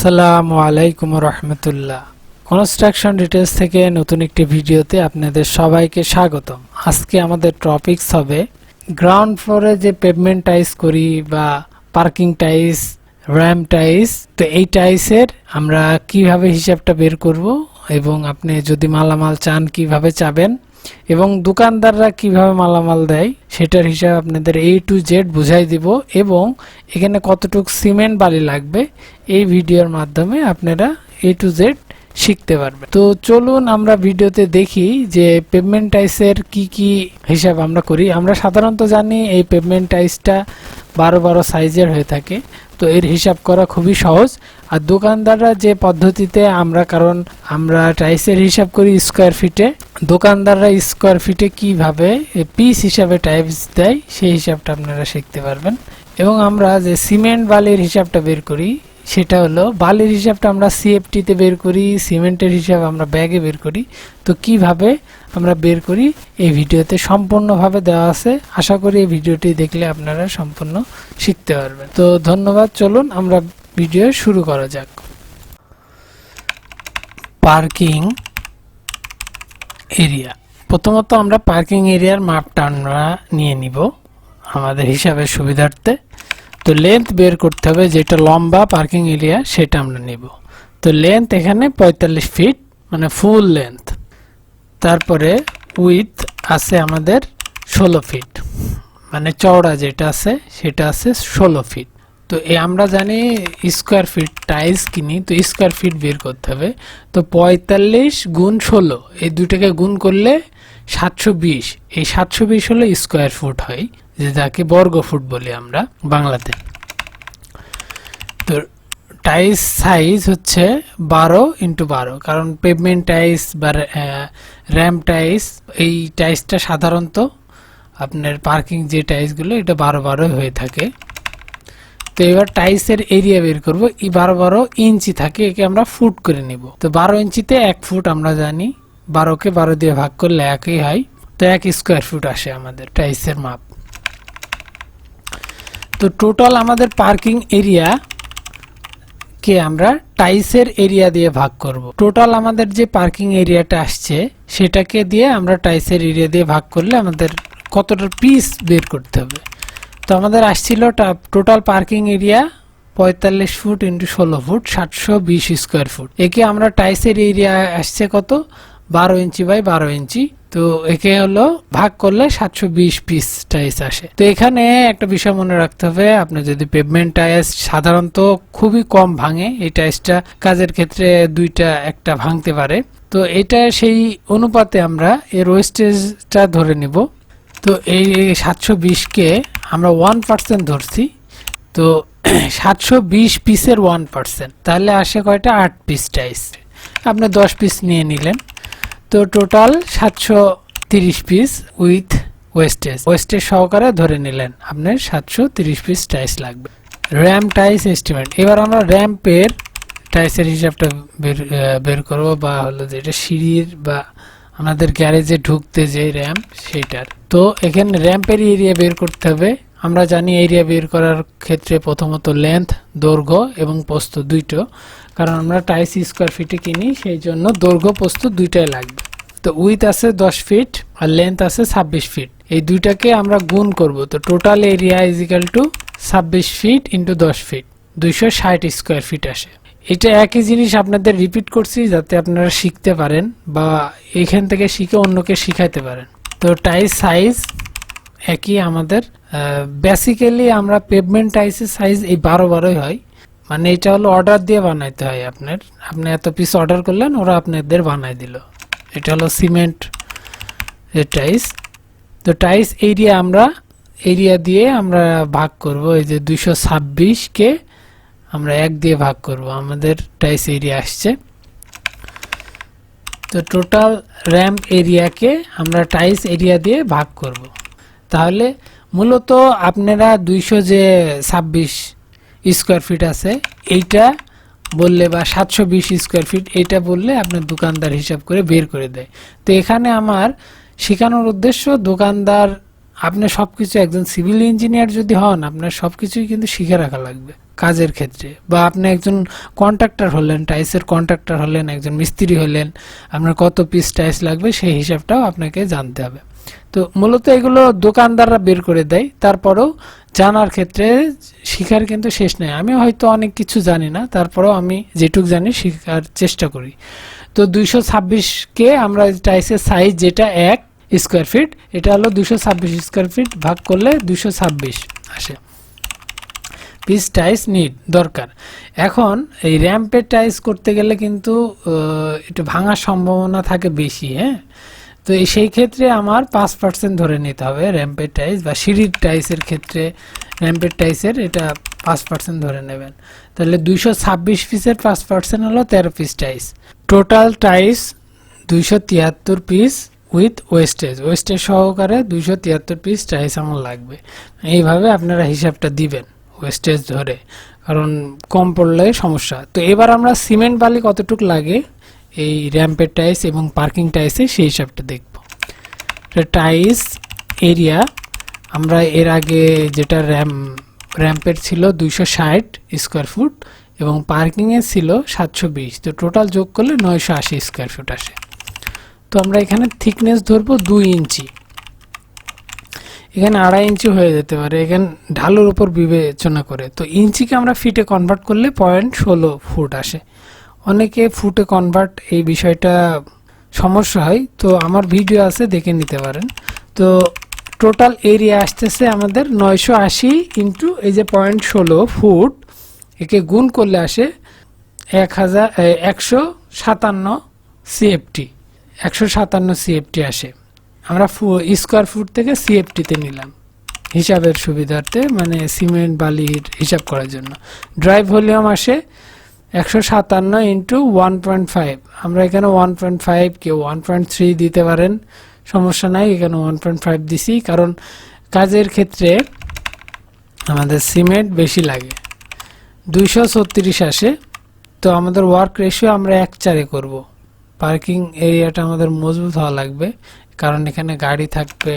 আসসালামু আলাইকুম রহমতুল্লাহ। Construction details থেকে নতুন একটি ভিডিওতে আপনাদের সবাইকে স্বাগতম। আজকে আমাদের টপিকস হবে গ্রাউন্ড ফ্লোরে যে পেভমেন্ট টাইস করি বা পার্কিং টাইস, র্যাম্প টাইস, তো এই টাইসের আমরা কিভাবে হিসাবটা বের করব এবং আপনি যদি মালামাল চান কিভাবে চাবেন এবং দোকানদাররা কিভাবে মালামাল দেয় সেটার হিসাব আপনাদের A to Z বুঝাই দিব এবং এখানে কতটুকু সিমেন্ট বালি লাগবে এই ভিডিওর মাধ্যমে আপনারা A to Z শিখতে পারবেন। তো চলুন আমরা ভিডিওতে দেখি যে পেভমেন্ট টাইসের কি কি হিসাব আমরা করি। আমরা সাধারণত জানি এই পেভমেন্ট টাইসটা 12 সাইজের হয়ে থাকে, তো এর হিসাব করা খুবই সহজ। আর দোকানদাররা যে পদ্ধতিতে কারণ আমরা টাইসের হিসাব করি স্কোয়ার ফিটে, দোকানদাররা স্কোয়ার ফিটে কিভাবে পিস হিসাবে টাইস দেয় সেই হিসাবটা আপনারা শিখতে পারবেন। এবং আমরা যে সিমেন্ট বালির হিসাবটা বের করি সেটা হলো বালির হিসাবটা আমরা সিএফটিতে বের করি, সিমেন্টের হিসাব আমরা ব্যাগে বের করি। তো কিভাবে আমরা বের করি এই ভিডিওতে সম্পূর্ণভাবে দেওয়া আছে। আশা করি এই ভিডিওটি দেখলে আপনারা সম্পূর্ণ শিখতে পারবেন। তো ধন্যবাদ। চলুন আমরা ভিডিও শুরু করা যাক। পার্কিং এরিয়া, প্রথমত আমরা পার্কিং এরিয়ার মাপটা আমরা নিয়ে নিব আমাদের হিসাবের সুবিধার্থে। তো লেন্থ বের করতে হবে, যেটা লম্বা পার্কিং এরিয়া সেটা আমরা নিব। তো লেন্থ এখানে 45 ফিট মানে ফুল লেন্থ। তারপরে উইথ আছে আমাদের 16 ফিট, মানে চওড়া যেটা আছে সেটা আছে 16 ফিট। তো আমরা জানি স্কোয়ার ফিট টাইলস কিনি, তো স্কোয়ার ফিট বের করতে হবে। তো 45 গুণ 16 এই দুইটাকে গুণ করলে 720, এই 720 হলো স্কোয়ার ফুট হয়, যে যাকে বর্গ ফুট বলি আমরা বাংলাতে। তো টাইস সাইজ হচ্ছে 12x12, কারণ পেভমেন্ট টাইস বা র্যাম্প টাইস এই টাইসটা সাধারণত আপনার পার্কিং যে টাইসগুলো এটা 12x12 হয়ে থাকে। তো এবার টাইসের এরিয়া বের করব। এই 12 ইঞ্চি থাকে, একে আমরা ফুট করে নিব। তো 12 ইঞ্চিতে 1 ফুট আমরা জানি, 12কে 12 দিয়ে ভাগ করলে 1ই হয়। তো 1 স্কোয়ার ফুট আসে আমাদের টাইসের মাপ। তো টোটাল আমাদের পার্কিং এরিয়া কে আমরা টাইসের এরিয়া দিয়ে ভাগ করব। টোটাল আমাদের যে পার্কিং এরিয়াটা আসছে সেটাকে দিয়ে আমরা টাইসের এরিয়া দিয়ে ভাগ করলে আমাদের কতটা পিস বের করতে হবে। তো আমাদের আসছিল total parking area 45 foot into 16 foot 720 square foot. একে আমরা টাইসের এরিয়া আসছে কত 12 ইঞ্চি বাই 12 ইঞ্চি। তো একে হলো ভাগ করলে 720 পিস টাইস আসে। তো এখানে একটা বিষয় মনে রাখতে হবে, আপনি যদি পেভমেন্ট টাইস সাধারণত খুবই কম ভাঙে, এই টাইসটা কাজের ক্ষেত্রে দুইটা একটা ভাঙতে পারে। তো এটা সেই অনুপাতে আমরা এর ওয়েস্টেজটা ধরে নিব। তো এই 720কে আমরা 1% ধরছি। তো 720 পিসের 1%, তাহলে আসে কয়টা 8 পিস টাইস। আপনি 10 পিস নিয়ে নিলেন, তো টোটাল 730 পিস উইথ ওয়েস্টেজ সহকারে ধরে নিলেন আপনার 730 পিস টাইস লাগবে। র্যাম্প টাইস এস্টিমেট। এবার আমরা র্যাম্পের টাইসের হিসাবটা বের করব, বা হলো যেটা সিঁড়ির বা আমাদের গ্যারেজে ঢুকতে যে র্যাম্প সেটার। তো এখানে র্যাম্পের এরিয়া বের করতে হবে। আমরা জানি এরিয়া বের করার ক্ষেত্রে প্রথমত লেন্থ, দৈর্ঘ্য এবং প্রস্থ দুইটো, কারণ আমরা টাইস স্কোয়ার ফিটে কিনি সেই জন্য দৈর্ঘ্য প্রস্থ দুইটাই লাগবে। তো উইথ আছে 10 ফিট আর লেন্থ আছে 26 ফিট, এই দুইটাকে আমরা গুণ করব। তো total area is equal to 26 feet into 10 feet 260 square feet আসে। এটা একই জিনিস আপনাদের রিপিট করছি যাতে আপনারা শিখতে পারেন বা এখান থেকে শিখে অন্যকে শিখাইতে পারেন। তো টাইস সাইজ একই আমাদের, বেসিক্যালি আমরা পেভমেন্ট টাইসের সাইজ এই 12 হয়, মানে এটা হলো অর্ডার দিয়ে বানাইতে হয়। আপনি এত পিস অর্ডার করলেন, ওরা আপনাদের বানাই দিল। এটা হলো সিমেন্ট টাইস। তো টাইস এরিয়া দিয়ে আমরা ভাগ করব। এই যে 226কে আমরা 1 দিয়ে ভাগ করব, আমাদের টাইস এরিয়া আসছে। তো টোটাল র্যাম্প এরিয়াকে আমরা টাইস এরিয়া দিয়ে ভাগ করব। তাহলে মূলত আপনারা 226 স্কোয়ার ফিট আছে এইটা বললে বা 720 স্কোয়ার ফিট এইটা বললে আপনার দোকানদার হিসাব করে বের করে দেয়। তো এখানে আমার শেখানোর উদ্দেশ্য, দোকানদার আপনি সবকিছু, একজন সিভিল ইঞ্জিনিয়ার যদি হন আপনার সবকিছুই কিন্তু শিখে রাখা লাগবে, কাজের ক্ষেত্রে, বা আপনি একজন কন্ট্রাক্টর হলেন, টাইলসের কন্ট্রাক্টর হলেন, একজন মিস্ত্রি হলেন, আপনার কত পিস টাইলস লাগবে সেই হিসাবটাও আপনাকে জানতে হবে। তো মূলত এগুলো দোকানদাররা বের করে দেয়, তারপরেও জানার ক্ষেত্রে শিখার কিন্তু শেষ নেই। আমি হয়তো অনেক কিছু জানি না, তারপরেও আমি যেটুক জানি শেখার চেষ্টা করি। তো 226কে আমরা টাইলসের সাইজ যেটা 1 স্কোয়ার ফিট, এটা হলো 226 স্কোয়ার ফিট, ভাগ করলে 226 আসে পিস টাইলস নিড দরকার। এখন এই র্যাম্পের টাইলস করতে গেলে কিন্তু একটু ভাঙার সম্ভাবনা থাকে বেশি, হ্যাঁ। তো সেই ক্ষেত্রে আমার 5% ধরে নিতে হবে র্যাম্পের টাইলস, বা সিঁড়ির টাইলসের ক্ষেত্রে র্যাম্পের টাইলসের এটা 5% ধরে নেবেন। তাহলে 226 পিসের 5% হলো 13 piece tiles. Total tiles 273 piece with wastage সহকারে 273 পিস টাইলস আমার লাগবে। এইভাবে আপনারা হিসাবটা দিবেন ওয়েস্টেজ ধরে, কারণ কম পড়লে সমস্যা। তো এবার আমরা সিমেন্ট বালি কতটুকু লাগে এই র্যাম্পের টাইলস এবং পার্কিং টাইলসে সেই হিসাবটা দেখব। টাইলস এরিয়া আমরা এর আগে যেটা র্যাম্পের ছিল 260 স্কোয়ার ফুট এবং পার্কিংয়ের ছিল 720, তো টোটাল যোগ করলে 980 স্কোয়ার ফুট আসে। তো আমরা এখানে থিকনেস ধরবো 2 ইঞ্চি, এখানে 2.5 ইঞ্চি হয়ে যেতে পারে, এখানে ঢালুর উপর বিবেচনা করে। তো ইঞ্চিকে আমরা ফিটে কনভার্ট করলে 0.16 ফুট আসে। অনেকে ফুটে কনভার্ট এই বিষয়টা সমস্যা হয়, তো আমার ভিডিও আছে দেখে নিতে পারেন। তো টোটাল এরিয়া আসতেছে আমাদের 980 ইন্টু এই যে 0.16 ফুট, একে গুণ করলে আসে 157 সিএফটি, 157 সিএফটি আসে। আমরা স্কোয়ার ফুট থেকে সিএফটিতে নিলাম হিসাবের সুবিধার্থে, মানে সিমেন্ট বালির হিসাব করার জন্য। ড্রাই ভলিউম আসে 157 ইন্টু 1.5, আমরা এখানে 1.5 কেউ 1.3 দিতে পারেন, সমস্যা নাই, এখানে 1.5 দিছি, কারণ কাজের ক্ষেত্রে আমাদের সিমেন্ট বেশি লাগে। 236 আসে। তো আমাদের ওয়ার্ক রেশিও আমরা 1:4 করব। পার্কিং এরিয়াটা আমাদের মজবুত হওয়া লাগবে, কারণ এখানে গাড়ি থাকবে,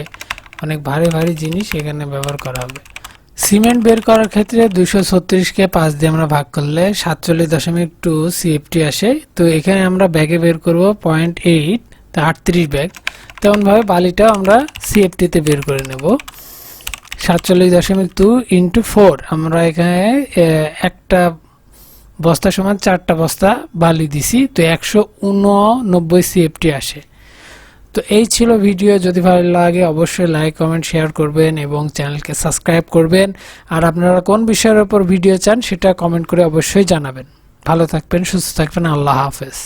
অনেক ভারী ভারী জিনিস এখানে ব্যবহার করা হবে। সিমেন্ট বের করার ক্ষেত্রে 236কে 5 দিয়ে আমরা ভাগ করলে 47.2 সিএফটি আসে। তো এখানে আমরা ব্যাগে বের করব 0.8, তো 38 ব্যাগ। তেমনভাবে বালিটাও আমরা সিএফটিতে বের করে নেব। 47.2 ইন্টু 4, আমরা এখানে একটা বস্তা সমান 4টা বস্তা বালি দিছি, তো 189 সিএফটি আসে। তো এই ছিল ভিডিও। যদি ভালো লাগে অবশ্যই লাইক, কমেন্ট, শেয়ার করবেন এবং চ্যানেলকে সাবস্ক্রাইব করবেন। আর আপনারা কোন বিষয়ের উপর ভিডিও চান সেটা কমেন্ট করে অবশ্যই জানাবেন। ভালো থাকবেন, সুস্থ থাকবেন, আল্লাহ হাফেজ।